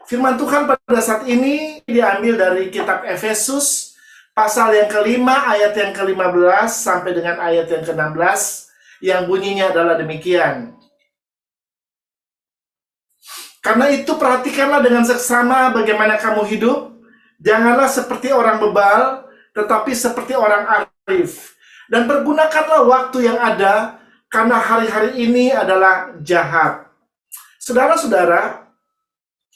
Firman Tuhan pada saat ini diambil dari kitab Efesus, pasal yang kelima, ayat yang ke-15 sampai dengan ayat yang ke-16, yang bunyinya adalah demikian. Karena itu perhatikanlah dengan seksama bagaimana kamu hidup. Janganlah seperti orang bebal, tetapi seperti orang arif. Dan pergunakanlah waktu yang ada, karena hari-hari ini adalah jahat. Saudara-saudara,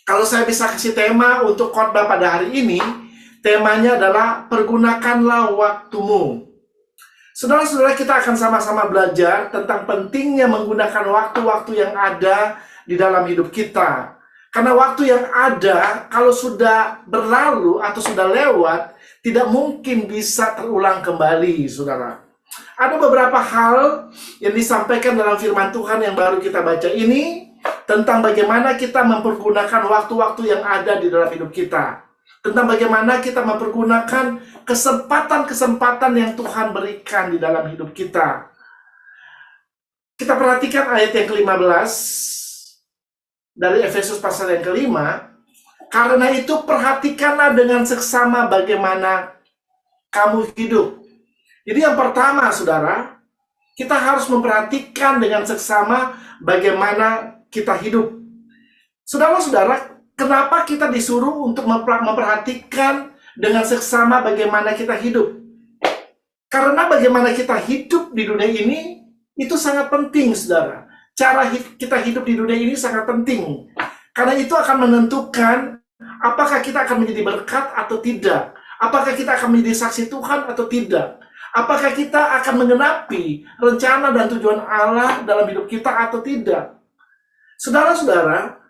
kalau saya bisa kasih tema untuk khotbah pada hari ini, temanya adalah pergunakanlah waktumu. Saudara-saudara, kita akan sama-sama belajar tentang pentingnya menggunakan waktu-waktu yang ada di dalam hidup kita. Karena waktu yang ada, kalau sudah berlalu atau sudah lewat, tidak mungkin bisa terulang kembali, saudara. Ada beberapa hal yang disampaikan dalam firman Tuhan yang baru kita baca ini, tentang bagaimana kita mempergunakan waktu-waktu yang ada di dalam hidup kita. Tentang bagaimana kita mempergunakan kesempatan-kesempatan yang Tuhan berikan di dalam hidup kita. Kita perhatikan ayat yang ke-15 dari Efesus pasal yang kelima. Karena itu perhatikanlah dengan seksama bagaimana kamu hidup. Jadi yang pertama, saudara, kita harus memperhatikan dengan seksama bagaimana kita hidup. Saudara-saudara, kenapa kita disuruh untuk memperhatikan dengan seksama bagaimana kita hidup? Karena bagaimana kita hidup di dunia ini, itu sangat penting, saudara. Cara kita hidup di dunia ini sangat penting. Karena itu akan menentukan apakah kita akan menjadi berkat atau tidak. Apakah kita akan menjadi saksi Tuhan atau tidak. Apakah kita akan menggenapi rencana dan tujuan Allah dalam hidup kita atau tidak. Saudara-saudara,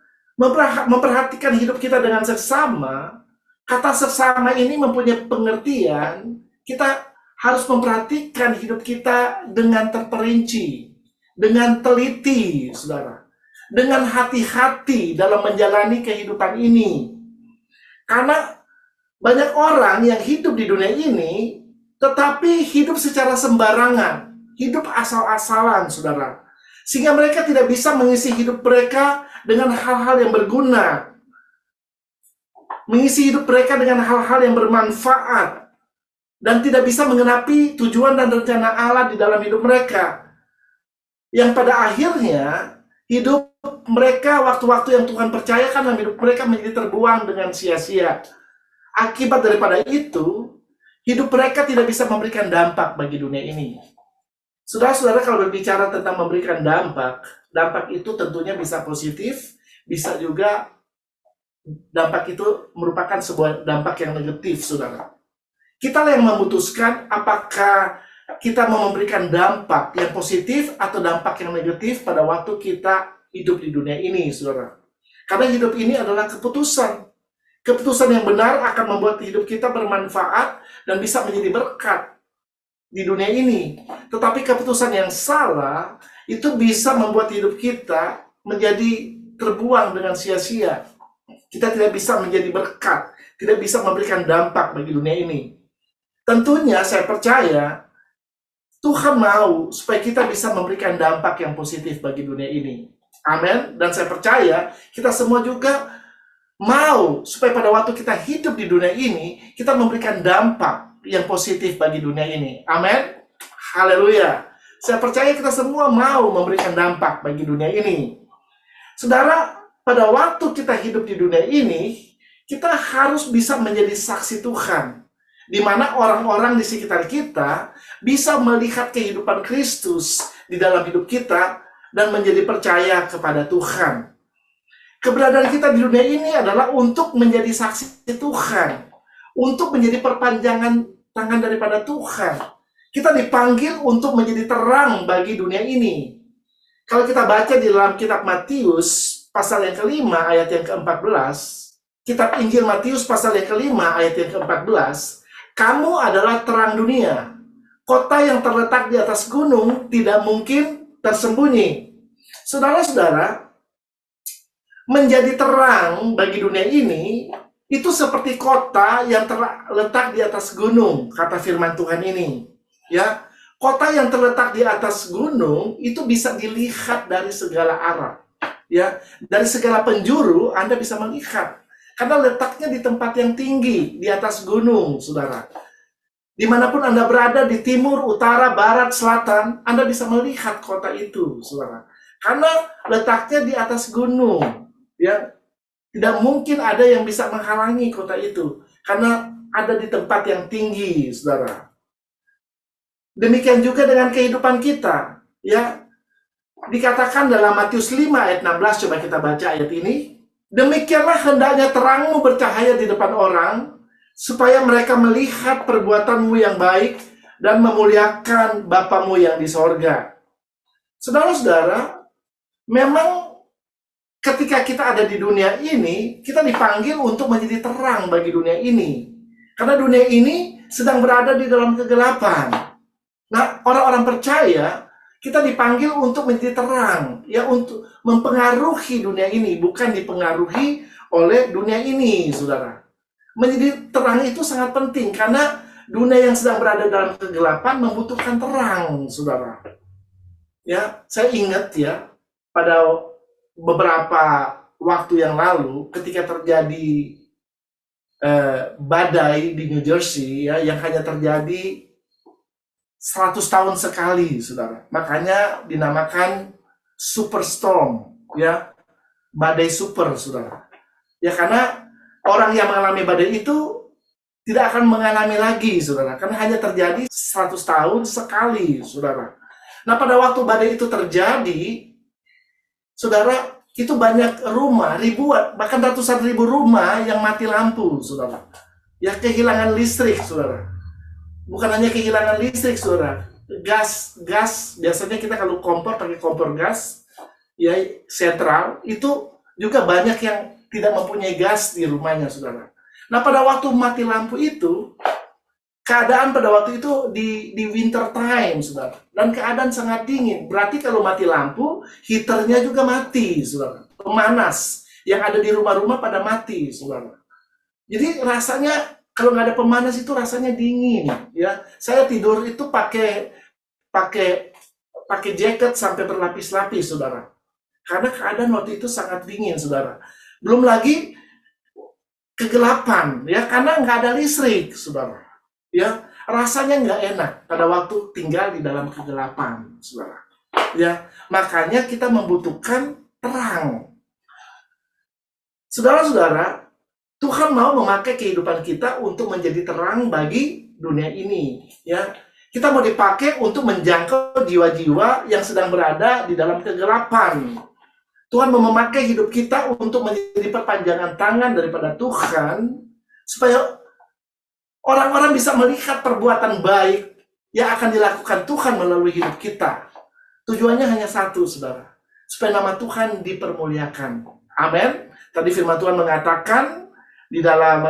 memperhatikan hidup kita dengan seksama, kata seksama ini mempunyai pengertian, kita harus memperhatikan hidup kita dengan terperinci, dengan teliti, saudara. Dengan hati-hati dalam menjalani kehidupan ini. Karena banyak orang yang hidup di dunia ini, tetapi hidup secara sembarangan, hidup asal-asalan, saudara. Sehingga mereka tidak bisa mengisi hidup mereka dengan hal-hal yang berguna. Mengisi hidup mereka dengan hal-hal yang bermanfaat. Dan tidak bisa menggenapi tujuan dan rencana Allah di dalam hidup mereka. Yang pada akhirnya, hidup mereka, waktu-waktu yang Tuhan percayakan dalam hidup mereka menjadi terbuang dengan sia-sia. Akibat daripada itu, hidup mereka tidak bisa memberikan dampak bagi dunia ini. Saudara-saudara, kalau berbicara tentang memberikan dampak, dampak itu tentunya bisa positif, bisa juga dampak itu merupakan sebuah dampak yang negatif, saudara. Kita yang memutuskan apakah kita mau memberikan dampak yang positif atau dampak yang negatif pada waktu kita hidup di dunia ini, saudara. Karena hidup ini adalah keputusan. Keputusan yang benar akan membuat hidup kita bermanfaat dan bisa menjadi berkat di dunia ini. Tetapi keputusan yang salah itu bisa membuat hidup kita menjadi terbuang dengan sia-sia. Kita tidak bisa menjadi berkat, tidak bisa memberikan dampak bagi dunia ini. Tentunya saya percaya Tuhan mau supaya kita bisa memberikan dampak yang positif bagi dunia ini. Amin. Dan saya percaya kita semua juga mau supaya pada waktu kita hidup di dunia ini, kita memberikan dampak yang positif bagi dunia ini. Amin. Haleluya. Saya percaya kita semua mau memberikan dampak bagi dunia ini. Saudara, pada waktu kita hidup di dunia ini, kita harus bisa menjadi saksi Tuhan. Di mana orang-orang di sekitar kita bisa melihat kehidupan Kristus di dalam hidup kita dan menjadi percaya kepada Tuhan. Keberadaan kita di dunia ini adalah untuk menjadi saksi Tuhan, untuk menjadi perpanjangan tangan daripada Tuhan. Kita dipanggil untuk menjadi terang bagi dunia ini. Kalau kita baca di dalam kitab Matius pasal yang kelima ayat yang ke-14, kitab Injil Matius pasal yang kelima ayat yang ke-14, kamu adalah terang dunia. Kota yang terletak di atas gunung tidak mungkin tersembunyi. Saudara-saudara, menjadi terang bagi dunia ini itu seperti kota yang terletak di atas gunung, kata firman Tuhan ini. Ya, kota yang terletak di atas gunung itu bisa dilihat dari segala arah. Ya, dari segala penjuru Anda bisa melihat. Karena letaknya di tempat yang tinggi, di atas gunung, saudara. Dimanapun Anda berada, di timur, utara, barat, selatan, Anda bisa melihat kota itu, saudara. Karena letaknya di atas gunung, ya, tidak mungkin ada yang bisa menghalangi kota itu, karena ada di tempat yang tinggi, saudara. Demikian juga dengan kehidupan kita, ya. Dikatakan dalam Matius 5 ayat 16, coba kita baca ayat ini. Demikianlah hendaknya terangmu bercahaya di depan orang, supaya mereka melihat perbuatanmu yang baik dan memuliakan Bapamu yang di sorga. Saudara-saudara, memang ketika kita ada di dunia ini, kita dipanggil untuk menjadi terang bagi dunia ini. Karena dunia ini sedang berada di dalam kegelapan. Nah, orang-orang percaya, kita dipanggil untuk menjadi terang, ya, untuk mempengaruhi dunia ini, bukan dipengaruhi oleh dunia ini, saudara. Menjadi terang itu sangat penting, karena dunia yang sedang berada dalam kegelapan membutuhkan terang, saudara. Ya, saya ingat ya, pada beberapa waktu yang lalu, ketika terjadi badai di New Jersey, ya, yang hanya terjadi 100 tahun sekali, saudara. Makanya dinamakan superstorm, ya, badai super, saudara. Ya, karena orang yang mengalami badai itu tidak akan mengalami lagi, saudara. Karena hanya terjadi 100 tahun sekali, saudara. Nah, pada waktu badai itu terjadi, saudara, itu banyak rumah, ribuan, bahkan ratusan ribu rumah yang mati lampu, saudara. Ya, kehilangan listrik, saudara. Bukan hanya kehilangan listrik, saudara. Gas, biasanya kita kalau kompor, pakai kompor gas, ya, sentral, itu juga banyak yang tidak mempunyai gas di rumahnya, saudara. Nah, pada waktu mati lampu itu, keadaan pada waktu itu di winter time, saudara. Dan keadaan sangat dingin. Berarti kalau mati lampu, heaternya juga mati, saudara. Pemanas yang ada di rumah-rumah pada mati, saudara. Jadi rasanya, kalau nggak ada pemanas itu rasanya dingin, ya. Saya tidur itu pakai jaket sampai berlapis-lapis, saudara. Karena keadaan waktu itu sangat dingin, saudara. Belum lagi kegelapan, ya, karena nggak ada listrik, saudara. Ya, rasanya nggak enak pada waktu tinggal di dalam kegelapan, saudara. Ya, makanya kita membutuhkan terang. Saudara-saudara, Tuhan mau memakai kehidupan kita untuk menjadi terang bagi dunia ini, ya. Kita mau dipakai untuk menjangkau jiwa-jiwa yang sedang berada di dalam kegelapan. Tuhan mau memakai hidup kita untuk menjadi perpanjangan tangan daripada Tuhan, supaya orang-orang bisa melihat perbuatan baik yang akan dilakukan Tuhan melalui hidup kita. Tujuannya hanya satu, saudara, supaya nama Tuhan dipermuliakan. Amin. Tadi firman Tuhan mengatakan di dalam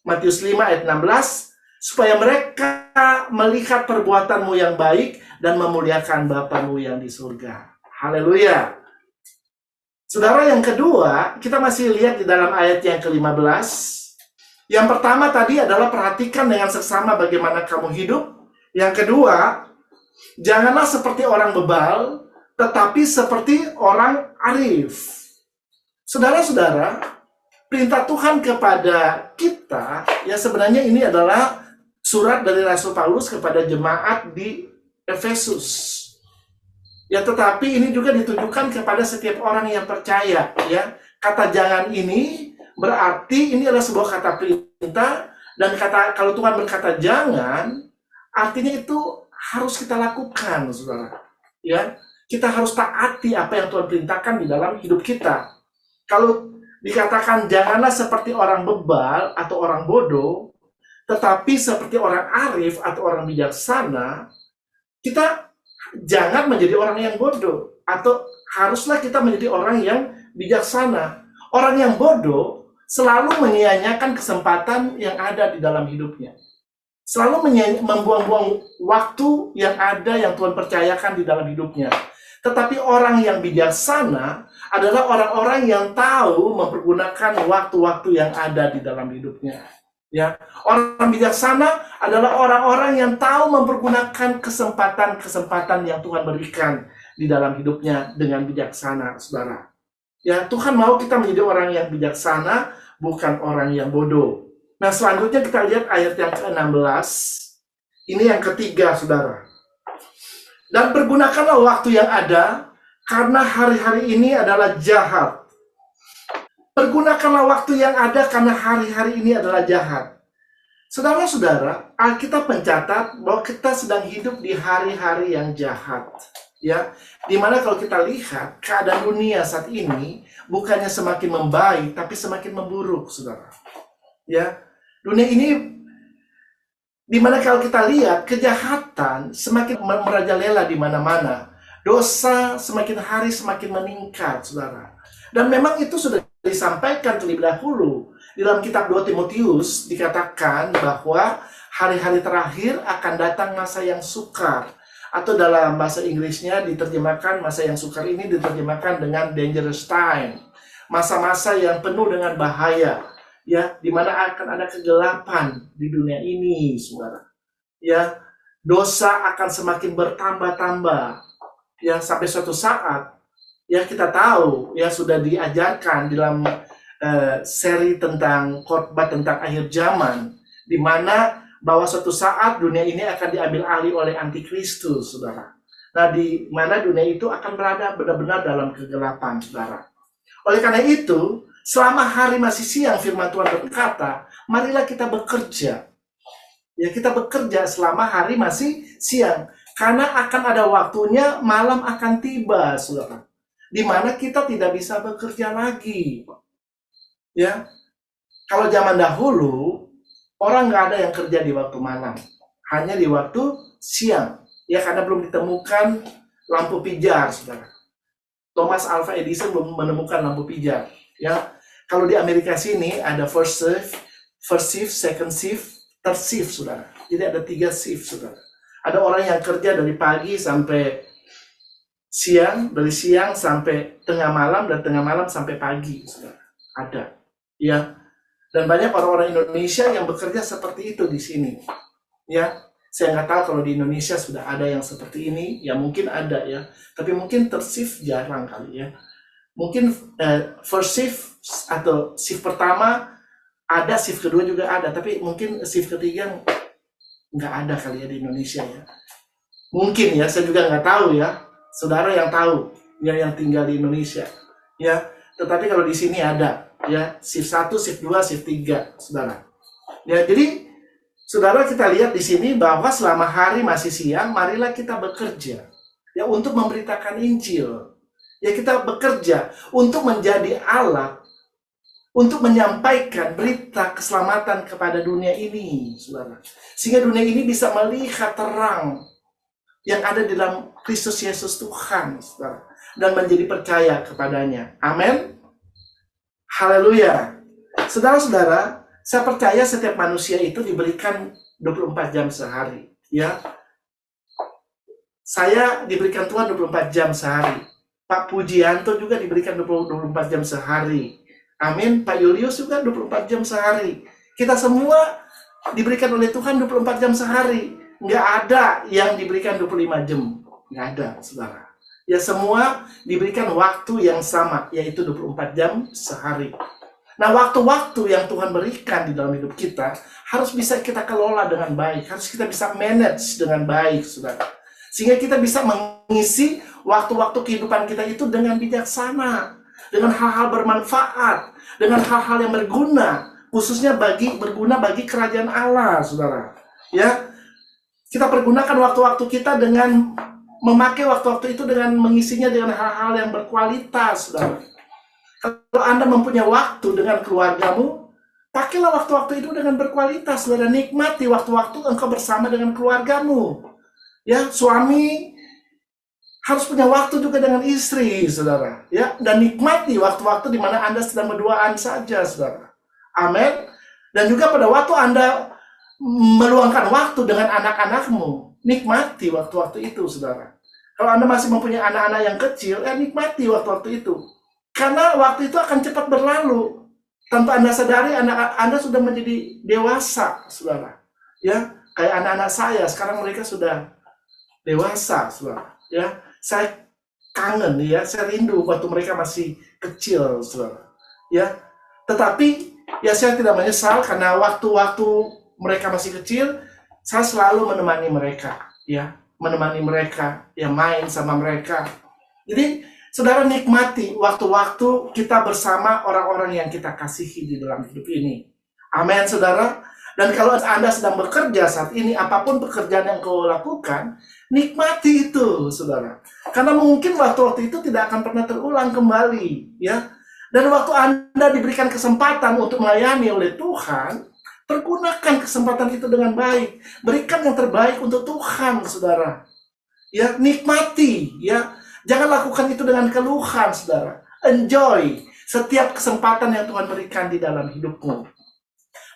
Matius 5 ayat 16, supaya mereka melihat perbuatanmu yang baik dan memuliakan Bapamu yang di surga. Haleluya. Saudara, yang kedua, kita masih lihat di dalam ayat yang ke-15. Yang pertama tadi adalah perhatikan dengan seksama bagaimana kamu hidup. Yang kedua, janganlah seperti orang bebal, tetapi seperti orang arif. Saudara-saudara, perintah Tuhan kepada kita, ya, sebenarnya ini adalah surat dari Rasul Paulus kepada jemaat di Efesus. Ya, tetapi ini juga ditujukan kepada setiap orang yang percaya, ya. Kata jangan ini berarti ini adalah sebuah kata perintah, dan kalau Tuhan berkata jangan, artinya itu harus kita lakukan, saudara. Ya, kita harus taati apa yang Tuhan perintahkan di dalam hidup kita. Kalau dikatakan janganlah seperti orang bebal atau orang bodoh, tetapi seperti orang arif atau orang bijaksana, kita jangan menjadi orang yang bodoh, atau haruslah kita menjadi orang yang bijaksana. Orang yang bodoh selalu menyia-nyiakan kesempatan yang ada di dalam hidupnya. Selalu membuang-buang waktu yang ada yang Tuhan percayakan di dalam hidupnya. Tetapi orang yang bijaksana adalah orang-orang yang tahu mempergunakan waktu-waktu yang ada di dalam hidupnya. Ya, orang bijaksana adalah orang-orang yang tahu mempergunakan kesempatan-kesempatan yang Tuhan berikan di dalam hidupnya dengan bijaksana, saudara. Ya, Tuhan mau kita menjadi orang yang bijaksana, bukan orang yang bodoh. Nah, selanjutnya kita lihat ayat yang ke-16. Ini yang ketiga, saudara. Dan pergunakanlah waktu yang ada, karena hari-hari ini adalah jahat. Pergunakanlah waktu yang ada, karena hari-hari ini adalah jahat. Saudara-saudara, Alkitab mencatat bahwa kita sedang hidup di hari-hari yang jahat. Ya, dimana kalau kita lihat keadaan dunia saat ini bukannya semakin membaik, tapi semakin memburuk, saudara. Ya, dunia ini dimana kalau kita lihat kejahatan semakin merajalela di mana-mana, dosa semakin hari semakin meningkat, saudara. Dan memang itu sudah disampaikan terlebih dahulu di dalam kitab 2 Timotius, dikatakan bahwa hari-hari terakhir akan datang masa yang sukar. Atau dalam bahasa Inggrisnya diterjemahkan, masa yang sukar ini diterjemahkan dengan dangerous time. Masa-masa yang penuh dengan bahaya. Ya, di mana akan ada kegelapan di dunia ini, saudara. Ya, dosa akan semakin bertambah-tambah. Ya, sampai suatu saat, ya kita tahu, ya sudah diajarkan dalam seri tentang khotbah tentang akhir zaman, di mana bahwa suatu saat dunia ini akan diambil alih oleh antikristus, saudara. Nah, di mana dunia itu akan berada benar-benar dalam kegelapan, saudara. Oleh karena itu, selama hari masih siang, firman Tuhan berkata, marilah kita bekerja. Ya, kita bekerja selama hari masih siang, karena akan ada waktunya malam akan tiba, saudara, di mana kita tidak bisa bekerja lagi. Ya, kalau zaman dahulu orang nggak ada yang kerja di waktu malam, hanya di waktu siang. Ya, karena belum ditemukan lampu pijar, saudara. Thomas Alva Edison belum menemukan lampu pijar. Ya, kalau di Amerika sini ada first shift, second shift, third shift, saudara. Jadi ada 3 shift, saudara. Ada orang yang kerja dari pagi sampai siang, dari siang sampai tengah malam, dan tengah malam sampai pagi, saudara. Ada. Ya, dan banyak orang-orang Indonesia yang bekerja seperti itu di sini. Ya, saya nggak tahu kalau di Indonesia sudah ada yang seperti ini. Ya, mungkin ada ya, tapi mungkin shift jarang kali ya. Mungkin first shift atau shift pertama ada, shift kedua juga ada, tapi mungkin shift ketiga nggak ada kali ya di Indonesia ya. Mungkin ya, saya juga nggak tahu ya. Saudara yang tahu, ya, yang tinggal di Indonesia. Ya, tetapi kalau di sini ada. Ya, shift 1, shift 2, shift 3, saudara. Ya, jadi saudara, kita lihat di sini bahwa selama hari masih siang, marilah kita bekerja. Ya, untuk memberitakan Injil. Ya, kita bekerja untuk menjadi alat untuk menyampaikan berita keselamatan kepada dunia ini, saudara. Sehingga dunia ini bisa melihat terang yang ada di dalam Kristus Yesus Tuhan, saudara, dan menjadi percaya kepadanya. Amin. Haleluya. Saudara-saudara, saya percaya setiap manusia itu diberikan 24 jam sehari. Ya, saya diberikan Tuhan 24 jam sehari. Pak Pujianto juga diberikan 24 jam sehari. Amin. Pak Julius juga 24 jam sehari. Kita semua diberikan oleh Tuhan 24 jam sehari. Nggak ada yang diberikan 25 jam. Nggak ada, saudara. Ya, semua diberikan waktu yang sama, yaitu 24 jam sehari. Nah, waktu-waktu yang Tuhan berikan di dalam hidup kita harus bisa kita kelola dengan baik. Harus kita bisa manage dengan baik, saudara. Sehingga kita bisa mengisi waktu-waktu kehidupan kita itu dengan bijaksana, dengan hal-hal bermanfaat, dengan hal-hal yang berguna, khususnya berguna bagi kerajaan Allah, saudara. Ya, kita pergunakan waktu-waktu kita dengan memakai waktu-waktu itu dengan mengisinya dengan hal-hal yang berkualitas, saudara. Kalau Anda mempunyai waktu dengan keluargamu, pakailah waktu-waktu itu dengan berkualitas, saudara. Nikmati waktu-waktu engkau bersama dengan keluargamu. Ya, suami harus punya waktu juga dengan istri, saudara. Ya, dan nikmati waktu-waktu di mana Anda sedang berduaan saja, saudara. Amin. Dan juga pada waktu Anda meluangkan waktu dengan anak-anakmu, nikmati waktu-waktu itu, saudara. Kalau Anda masih mempunyai anak-anak yang kecil, nikmati waktu-waktu itu. Karena waktu itu akan cepat berlalu. Tanpa Anda sadari, anak Anda sudah menjadi dewasa, saudara. Ya, kayak anak-anak saya, sekarang mereka sudah dewasa, saudara. Ya, saya kangen, ya, saya rindu waktu mereka masih kecil, saudara. Ya, tetapi ya saya tidak menyesal karena waktu-waktu mereka masih kecil, saya selalu menemani mereka, ya, menemani mereka, ya, main sama mereka. Jadi, saudara nikmati waktu-waktu kita bersama orang-orang yang kita kasihi di dalam hidup ini. Amin, saudara. Dan kalau Anda sedang bekerja saat ini, apapun pekerjaan yang kau lakukan, nikmati itu, saudara. Karena mungkin waktu-waktu itu tidak akan pernah terulang kembali, ya. Dan waktu Anda diberikan kesempatan untuk melayani oleh Tuhan, pergunakan kesempatan itu dengan baik. Berikan yang terbaik untuk Tuhan, saudara. Ya, nikmati, ya. Jangan lakukan itu dengan keluhan, saudara. Enjoy setiap kesempatan yang Tuhan berikan di dalam hidupmu.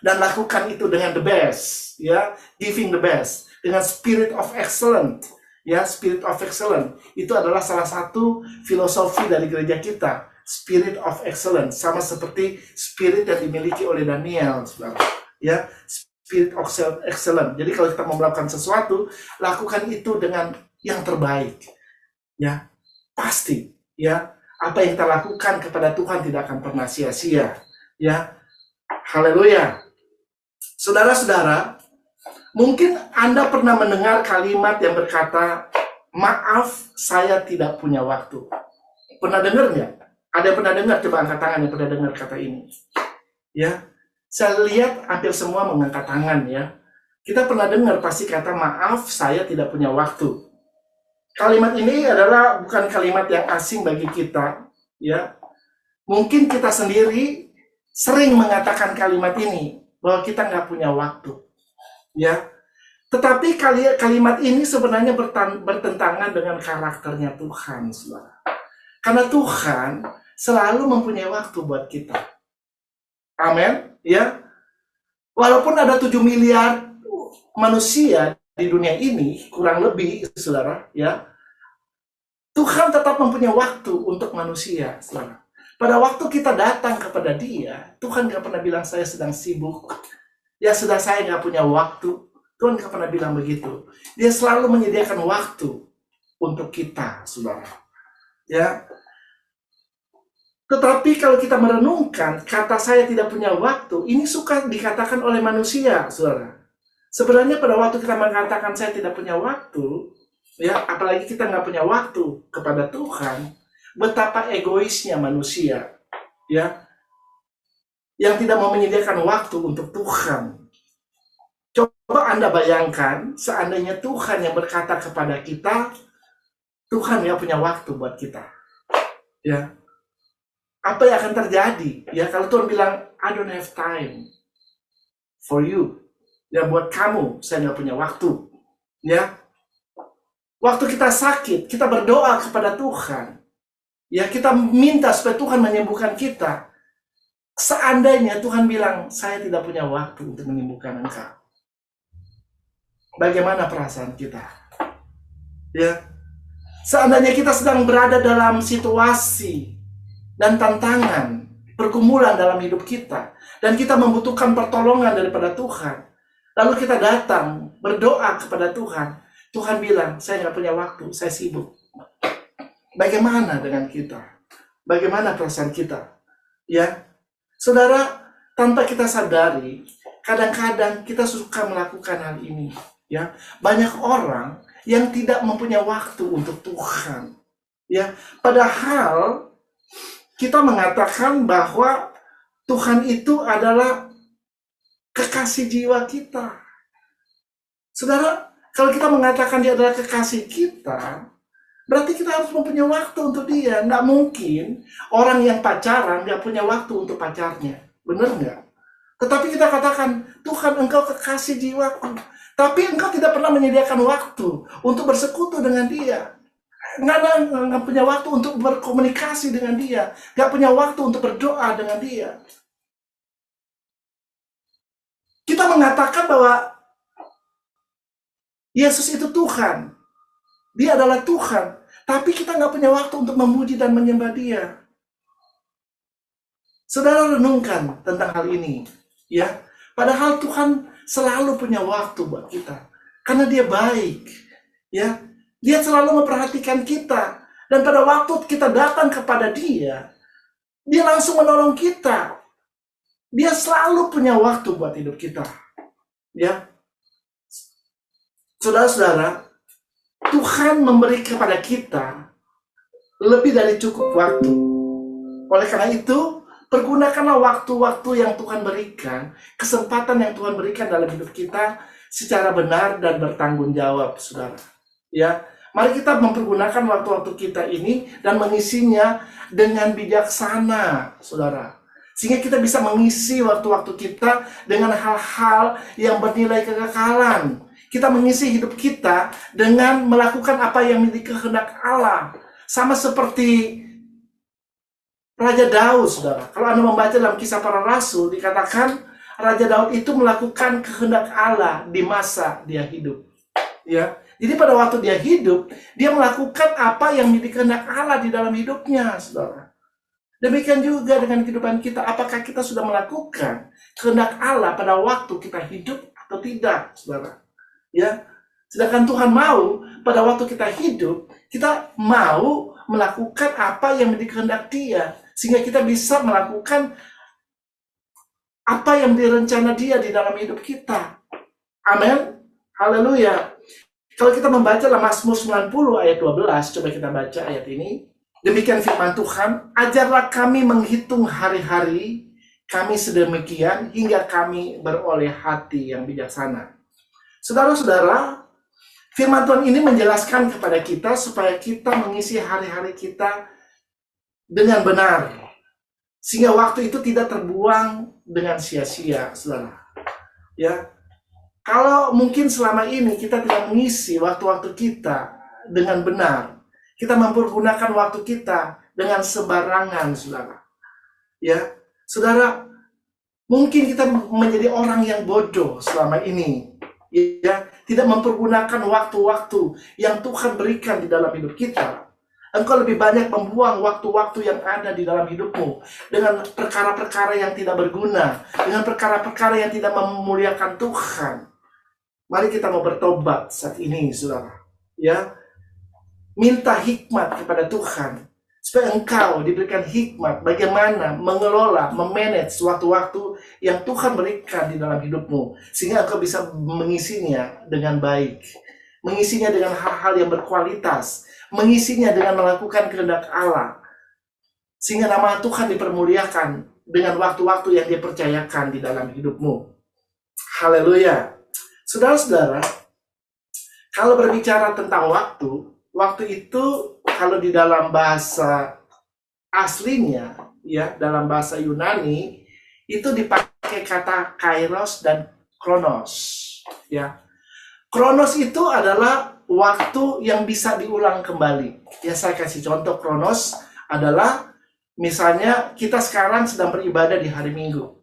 Dan lakukan itu dengan the best, ya. Giving the best. Dengan spirit of excellence. Ya, spirit of excellence. Itu adalah salah satu filosofi dari gereja kita. Spirit of excellence, sama seperti spirit yang dimiliki oleh Daniel, saudara. Ya, spirit of excellence. Jadi kalau kita mau melakukan sesuatu, lakukan itu dengan yang terbaik. Ya, pasti. Ya, apa yang kita lakukan kepada Tuhan tidak akan pernah sia-sia. Ya, haleluya. Saudara-saudara, mungkin Anda pernah mendengar kalimat yang berkata, maaf, saya tidak punya waktu. Pernah dengar nggak? Ada yang pernah dengar? Coba angkat tangan yang pernah dengar kata ini. Ya, saya lihat hampir semua mengangkat tangan, ya. Kita pernah dengar pasti kata, maaf, saya tidak punya waktu. Kalimat ini adalah bukan kalimat yang asing bagi kita, ya. Mungkin kita sendiri sering mengatakan kalimat ini, bahwa kita nggak punya waktu, ya. Tetapi kalimat ini sebenarnya bertentangan dengan karakternya Tuhan, saudara. Karena Tuhan selalu mempunyai waktu buat kita. Amin, ya. Walaupun ada 7 miliar manusia di dunia ini, kurang lebih, saudara, ya. Tuhan tetap mempunyai waktu untuk manusia, saudara. Pada waktu kita datang kepada Dia, Tuhan nggak pernah bilang saya sedang sibuk. Ya sudah, saya nggak punya waktu. Tuhan nggak pernah bilang begitu. Dia selalu menyediakan waktu untuk kita, saudara. Ya. Tetapi kalau kita merenungkan, kata saya tidak punya waktu, ini suka dikatakan oleh manusia, saudara. Sebenarnya pada waktu kita mengatakan saya tidak punya waktu, ya, apalagi kita nggak punya waktu kepada Tuhan, betapa egoisnya manusia, ya, yang tidak mau menyediakan waktu untuk Tuhan. Coba Anda bayangkan, seandainya Tuhan yang berkata kepada kita, Tuhan nggak punya waktu buat kita, ya. Apa yang akan terjadi? Ya, kalau Tuhan bilang, I don't have time for you. Ya, buat kamu, saya nggak punya waktu. Ya, waktu kita sakit, kita berdoa kepada Tuhan. Ya, kita minta supaya Tuhan menyembuhkan kita. Seandainya Tuhan bilang, saya tidak punya waktu untuk menyembuhkan engkau. Bagaimana perasaan kita? Ya, seandainya kita sedang berada dalam situasi dan tantangan, pergumulan dalam hidup kita, dan kita membutuhkan pertolongan daripada Tuhan, lalu kita datang berdoa kepada Tuhan, Tuhan bilang, saya nggak punya waktu, saya sibuk. Bagaimana dengan kita? Bagaimana perasaan kita? Ya, saudara, tanpa kita sadari, kadang-kadang kita suka melakukan hal ini. Ya, banyak orang yang tidak mempunyai waktu untuk Tuhan. Ya, padahal kita mengatakan bahwa Tuhan itu adalah kekasih jiwa kita. Saudara, kalau kita mengatakan Dia adalah kekasih kita, berarti kita harus mempunyai waktu untuk Dia. Nggak mungkin orang yang pacaran nggak punya waktu untuk pacarnya. Benar nggak? Tetapi kita katakan, Tuhan, Engkau kekasih jiwaku. Tapi Engkau tidak pernah menyediakan waktu untuk bersekutu dengan Dia. Nggak punya waktu untuk berkomunikasi dengan Dia. Nggak punya waktu untuk berdoa dengan Dia. Kita mengatakan bahwa Yesus itu Tuhan. Dia adalah Tuhan. Tapi kita nggak punya waktu untuk memuji dan menyembah Dia. Saudara, renungkan tentang hal ini. Ya, padahal Tuhan selalu punya waktu buat kita. Karena Dia baik. Ya, Dia selalu memperhatikan kita. Dan pada waktu kita datang kepada Dia, Dia langsung menolong kita. Dia selalu punya waktu buat hidup kita. Ya, saudara-saudara, Tuhan memberi kepada kita lebih dari cukup waktu. Oleh karena itu, pergunakanlah waktu-waktu yang Tuhan berikan, kesempatan yang Tuhan berikan dalam hidup kita secara benar dan bertanggung jawab, saudara. Ya, mari kita mempergunakan waktu-waktu kita ini dan mengisinya dengan bijaksana, saudara. Sehingga kita bisa mengisi waktu-waktu kita dengan hal-hal yang bernilai kekekalan. Kita mengisi hidup kita dengan melakukan apa yang menjadi kehendak Allah. Sama seperti Raja Daud, saudara. Kalau Anda membaca dalam Kisah Para Rasul, dikatakan Raja Daud itu melakukan kehendak Allah di masa dia hidup. Ya, jadi pada waktu dia hidup, dia melakukan apa yang menjadi kehendak Allah di dalam hidupnya, saudara. Demikian juga dengan kehidupan kita. Apakah kita sudah melakukan kehendak Allah pada waktu kita hidup atau tidak, saudara? Ya, sedangkan Tuhan mau pada waktu kita hidup, kita mau melakukan apa yang menjadi kehendak Dia, sehingga kita bisa melakukan apa yang direncana Dia di dalam hidup kita. Amin. Haleluya. Kalau kita membaca dalam Mazmur 90 ayat 12, coba kita baca ayat ini. Demikian firman Tuhan, ajarlah kami menghitung hari-hari kami sedemikian hingga kami beroleh hati yang bijaksana. Saudara-saudara, firman Tuhan ini menjelaskan kepada kita supaya kita mengisi hari-hari kita dengan benar. Sehingga waktu itu tidak terbuang dengan sia-sia, saudara. Ya, kalau mungkin selama ini kita tidak mengisi waktu-waktu kita dengan benar, kita mempergunakan waktu kita dengan sembarangan, saudara. Ya, saudara, mungkin kita menjadi orang yang bodoh selama ini. Ya, tidak mempergunakan waktu-waktu yang Tuhan berikan di dalam hidup kita. Engkau lebih banyak membuang waktu-waktu yang ada di dalam hidupmu dengan perkara-perkara yang tidak berguna, dengan perkara-perkara yang tidak memuliakan Tuhan. Mari kita mau bertobat saat ini, saudara. Ya, minta hikmat kepada Tuhan supaya engkau diberikan hikmat bagaimana mengelola, memanage waktu-waktu yang Tuhan berikan di dalam hidupmu, sehingga engkau bisa mengisinya dengan baik, mengisinya dengan hal-hal yang berkualitas, mengisinya dengan melakukan kehendak Allah, sehingga nama Tuhan dipermuliakan dengan waktu-waktu yang Dia percayakan di dalam hidupmu. Haleluya. Saudara-saudara, kalau berbicara tentang waktu itu kalau di dalam bahasa aslinya, ya, dalam bahasa Yunani, itu dipakai kata kairos dan kronos. Ya, kronos itu adalah waktu yang bisa diulang kembali. Ya, saya kasih contoh. Kronos adalah misalnya kita sekarang sedang beribadah di hari Minggu.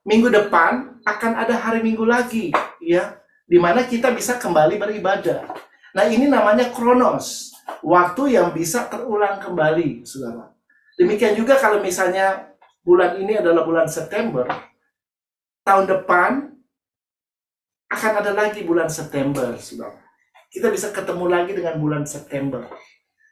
Minggu depan akan ada hari Minggu lagi, ya, di mana kita bisa kembali beribadah. Nah, ini namanya kronos, waktu yang bisa terulang kembali, saudara. Demikian juga kalau misalnya bulan ini adalah bulan September, tahun depan akan ada lagi bulan September, saudara. Kita bisa ketemu lagi dengan bulan September.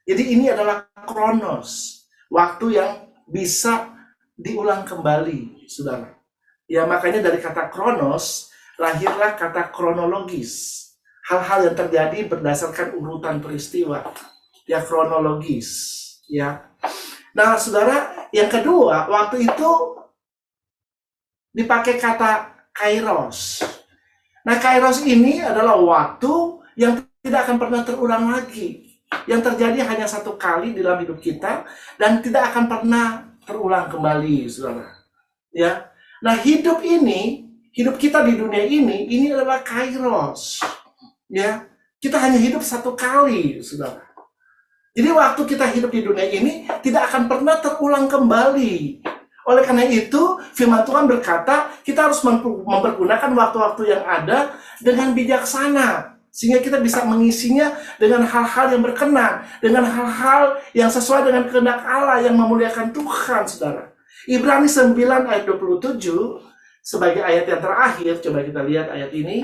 Jadi ini adalah kronos, waktu yang bisa diulang kembali, saudara. Ya, makanya dari kata kronos lahirlah kata kronologis. Hal-hal yang terjadi berdasarkan urutan peristiwa. Ya, kronologis. Ya. Nah, saudara, yang kedua, waktu itu dipakai kata kairos. Nah, kairos ini adalah waktu yang tidak akan pernah terulang lagi. Yang terjadi hanya satu kali di dalam hidup kita dan tidak akan pernah terulang kembali, saudara. Ya. Nah, hidup kita di dunia ini adalah kairos. Ya, kita hanya hidup satu kali, saudara. Jadi waktu kita hidup di dunia ini tidak akan pernah terulang kembali. Oleh karena itu, firman Tuhan berkata, kita harus mempergunakan waktu-waktu yang ada dengan bijaksana. Sehingga kita bisa mengisinya dengan hal-hal yang berkenan, dengan hal-hal yang sesuai dengan kehendak Allah yang memuliakan Tuhan, saudara. Ibrani 9 ayat 27 sebagai ayat yang terakhir, coba kita lihat ayat ini.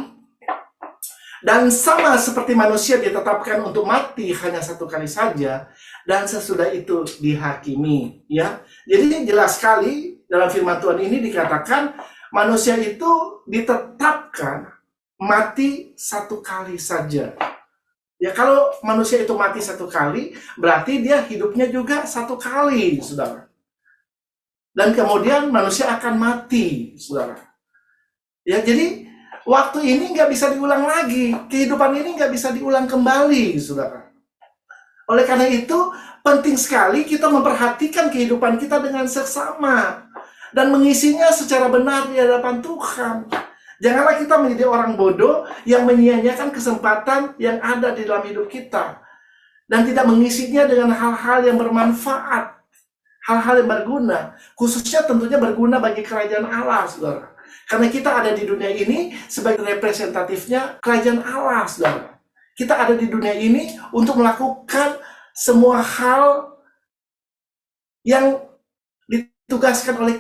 Dan sama seperti manusia ditetapkan untuk mati hanya satu kali saja, dan sesudah itu dihakimi. Ya, jadi jelas sekali dalam firman Tuhan ini dikatakan manusia itu ditetapkan mati satu kali saja. Ya, kalau manusia itu mati satu kali, berarti dia hidupnya juga satu kali, saudara. Dan kemudian manusia akan mati, saudara. Ya, jadi waktu ini nggak bisa diulang lagi. Kehidupan ini nggak bisa diulang kembali, saudara. Oleh karena itu, penting sekali kita memperhatikan kehidupan kita dengan seksama dan mengisinya secara benar di hadapan Tuhan. Janganlah kita menjadi orang bodoh yang menyia-nyiakan kesempatan yang ada di dalam hidup kita dan tidak mengisinya dengan hal-hal yang bermanfaat, hal-hal yang berguna, khususnya tentunya berguna bagi kerajaan Allah, saudara. Karena kita ada di dunia ini sebagai representatifnya kerajaan Allah, saudara. Kita ada di dunia ini untuk melakukan semua hal yang ditugaskan oleh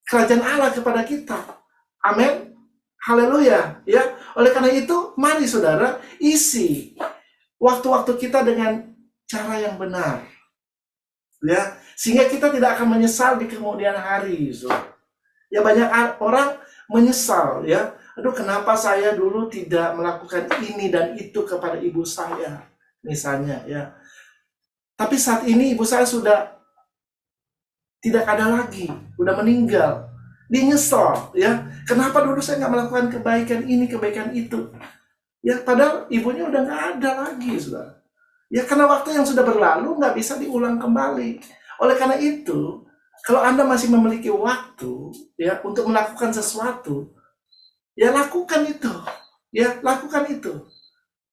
kerajaan Allah kepada kita. Amin. Haleluya, ya. Oleh karena itu, mari saudara isi waktu-waktu kita dengan cara yang benar, ya, sehingga kita tidak akan menyesal di kemudian hari. Saudara. Ya, banyak orang menyesal, ya. Aduh, kenapa saya dulu tidak melakukan ini dan itu kepada ibu saya, misalnya, ya. Tapi saat ini ibu saya sudah tidak ada lagi, sudah meninggal. Dia nyesel, ya. Kenapa dulu saya nggak melakukan kebaikan ini, kebaikan itu? Ya, padahal ibunya udah nggak ada lagi, saudara. Ya, karena waktu yang sudah berlalu nggak bisa diulang kembali. Oleh karena itu, kalau Anda masih memiliki waktu, ya, untuk melakukan sesuatu, ya lakukan itu, ya lakukan itu,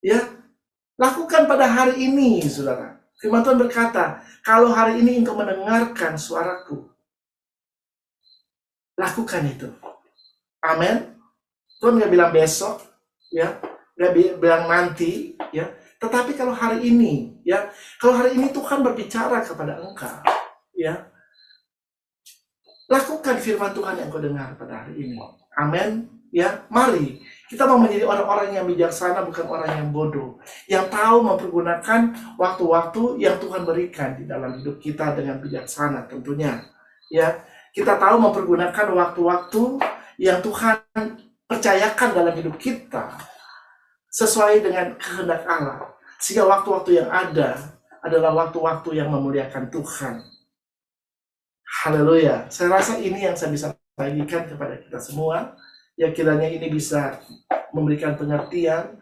ya lakukan pada hari ini, saudara. Firman Tuhan berkata, kalau hari ini engkau mendengarkan suaraku, lakukan itu. Amin. Tuhan nggak bilang besok, ya, nggak bilang nanti, ya. Tetapi kalau hari ini, ya, kalau hari ini Tuhan berbicara kepada engkau, ya, lakukan firman Tuhan yang kau dengar pada hari ini. Amin. Ya, mari kita mau menjadi orang-orang yang bijaksana, bukan orang yang bodoh, yang tahu mempergunakan waktu-waktu yang Tuhan berikan di dalam hidup kita dengan bijaksana tentunya. Ya, kita tahu mempergunakan waktu-waktu yang Tuhan percayakan dalam hidup kita sesuai dengan kehendak Allah, sehingga waktu-waktu yang ada adalah waktu-waktu yang memuliakan Tuhan. Haleluya. Saya rasa ini yang saya bisa bagikan kepada kita semua. Ya, kiranya ini bisa memberikan pengertian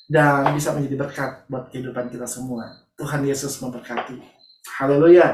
dan bisa menjadi berkat buat kehidupan kita semua. Tuhan Yesus memberkati. Haleluya.